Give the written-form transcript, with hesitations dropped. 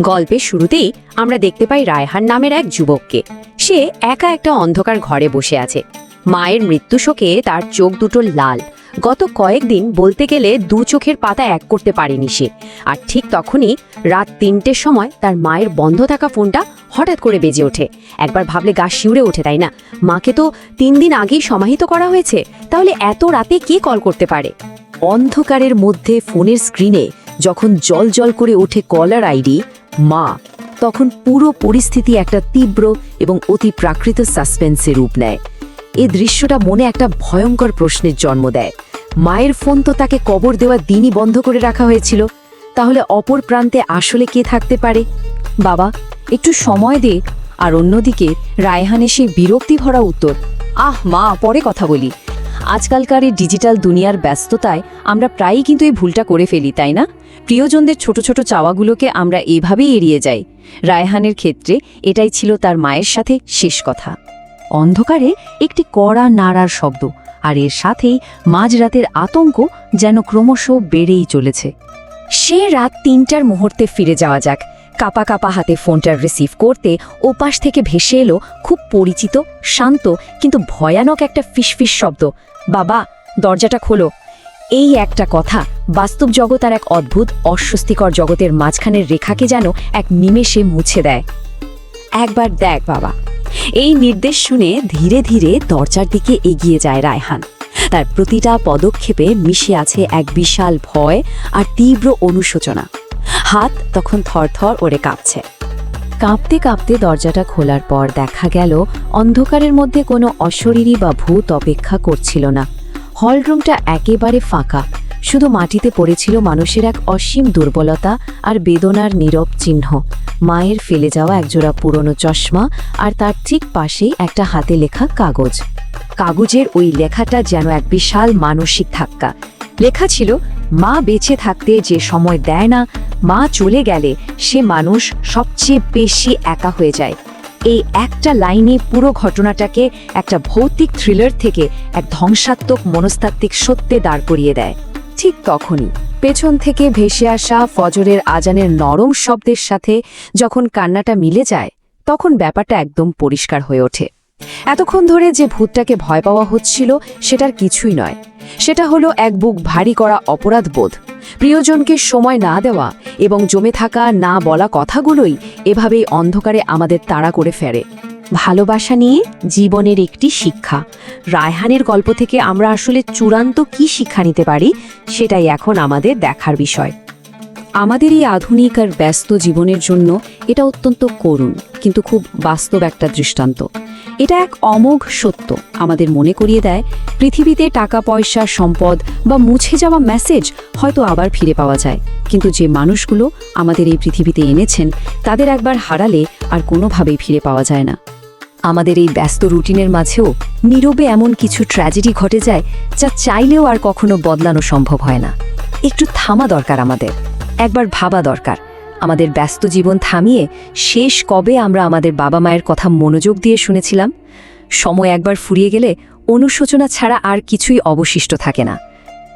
গল্পের শুরুতেই আমরা দেখতে পাই রায়হান নামের এক যুবককে। সে একা একটা অন্ধকার ঘরে বসে আছে। মায়ের মৃত্যু শোকে তার চোখ দুটো লাল। গত কয়েকদিন বলতে গেলে দু চোখের পাতা এক করতে পারেনি সে। আর ঠিক তখনই রাত ৩টের সময় তার মায়ের বন্ধ থাকা ফোনটা হঠাৎ করে বেজে ওঠে। একবার ভাবলে গা শিউরে ওঠে, তাই না? মাকে তো ৩ দিন আগেই সমাহিত করা হয়েছে, তাহলে এত রাতে কে কল করতে পারে? অন্ধকারের মধ্যে ফোনের স্ক্রিনে যখন জল করে ওঠে কলার আইডি মা, তখন পুরো পরিস্থিতি একটা তীব্র এবং অতি প্রাকৃত সাসপেন্সে রূপ নেয়। এই দৃশ্যটা মনে একটা ভয়ঙ্কর প্রশ্নের জন্ম দেয়। মায়ের ফোন তো তাকে কবর দেওয়ার দিনই বন্ধ করে রাখা হয়েছিল, তাহলে অপর প্রান্তে আসলে কে থাকতে পারে? বাবা, একটু সময় দে। আর অন্যদিকে রায়হানের সেই বিরক্তি ভরা উত্তর, মা, পরে কথা বলি। আজকালকার এই ডিজিটাল দুনিয়ার ব্যস্ততায় আমরা প্রায়ই কিন্তু এই ভুলটা করে ফেলি, তাই না? প্রিয়জনদের ছোট ছোট চাওয়াগুলোকে আমরা এভাবেই এড়িয়ে যাই। রায়হানের ক্ষেত্রে এটাই ছিল তার মায়ের সাথে শেষ কথা। অন্ধকারে একটি কড়া নাড়ার শব্দ, আর এর সাথেই মাঝরাতের আতঙ্ক যেন ক্রমশ বেড়েই চলেছে। সে রাত ৩টার মুহূর্তে ফিরে যাওয়া যাক। কাপা কাপা হাতে ফোনটা রিসিভ করতে ওপাশ থেকে ভেসে এলো খুব পরিচিত, শান্ত কিন্তু ভয়ানক একটা ফিসফিস শব্দ। বাবা, দরজাটা খোলো। এই একটা কথা বাস্তব জগৎ আর এক অদ্ভুত অস্বস্তিকর জগতের মাঝখানের রেখাকে যেন এক নিমেষে মুছে দেয়। একবার দেখ বাবা। এই নির্দেশ শুনে ধীরে ধীরে দরজার দিকে এগিয়ে যায় রায়হান। তার প্রতিটা পদক্ষেপে মিশে আছে এক বিশাল ভয় আর তীব্র অনুশোচনা। হাত তখন থরথর ওরে কাঁপছে। কাঁপতে কাঁপতে দরজাটা খোলার পর দেখা গেল অন্ধকারের মধ্যে কোনো অশরীরী বা ভূত অপেক্ষা করছিল না। হলরুমটা একেবারে ফাঁকা। শুধু মাটিতে পড়েছিল মানুষের এক অসীম দুর্বলতা আর বেদনার নীরব চিহ্ন। মায়ের ফেলে যাওয়া একজোড়া পুরনো চশমা, আর তার ঠিক পাশেই একটা হাতে লেখা কাগজ। কাগজের ওই লেখাটা যেন এক বিশাল মানসিক ধাক্কা। লেখা ছিল, মা বেঁচে থাকতে যে সময় দেয় না, মা চলে গেলে সে মানুষ সবচেয়ে বেশি একা হয়ে যায়। এই একটা লাইনে পুরো ঘটনাটাকে একটা ভৌতিক থ্রিলার থেকে এক ধ্বংসাত্মক মনস্তাত্ত্বিক সত্যে দাঁড় করিয়ে দেয়। ঠিক তখনই পেছন থেকে ভেসে আসা ফজরের আজানের নরম শব্দের সাথে যখন কান্নাটা মিলে যায়, তখন ব্যাপারটা একদম পরিষ্কার হয়ে ওঠে। এতক্ষণ ধরে যে ভূতটাকে ভয় পাওয়া হচ্ছিল সেটার কিছুই নয়। সেটা হলো এক বুক ভারী করা অপরাধ বোধ। প্রিয়জনকে সময় না দেওয়া এবং জমে থাকা না বলা কথাগুলোই এভাবেই অন্ধকারে আমাদের তাড়া করে ফেরে। ভালোবাসা নিয়ে জীবনের একটি শিক্ষা। রায়হানের গল্প থেকে আমরা আসলে চূড়ান্ত কি শিক্ষা নিতে পারি, সেটাই এখন আমাদের দেখার বিষয়। আমাদের এই আধুনিক আর ব্যস্ত জীবনের জন্য এটা অত্যন্ত করুণ কিন্তু খুব বাস্তব একটা দৃষ্টান্ত। এটা এক অমোঘ সত্য আমাদের মনে করিয়ে দেয়, পৃথিবীতে টাকা পয়সা, সম্পদ বা মুছে যাওয়া মেসেজ হয়তো আবার ফিরে পাওয়া যায়, কিন্তু যে মানুষগুলো আমাদের এই পৃথিবীতে এনেছেন তাদের একবার হারালে আর কোনোভাবেই ফিরে পাওয়া যায় না। আমাদের এই ব্যস্ত রুটিনের মাঝেও নীরবে এমন কিছু ট্র্যাজেডি ঘটে যায় যা চাইলেও আর কখনো বদলানো সম্ভব হয় না। একটু থামা দরকার আমাদের, একবার ভাবা দরকার, আমাদের ব্যস্ত জীবন থামিয়ে শেষ কবে আমরা আমাদের বাবা মায়ের কথা মনোযোগ দিয়ে শুনেছিলাম। সময় একবার ফুরিয়ে গেলে অনুশোচনা ছাড়া আর কিছুই অবশিষ্ট থাকে না।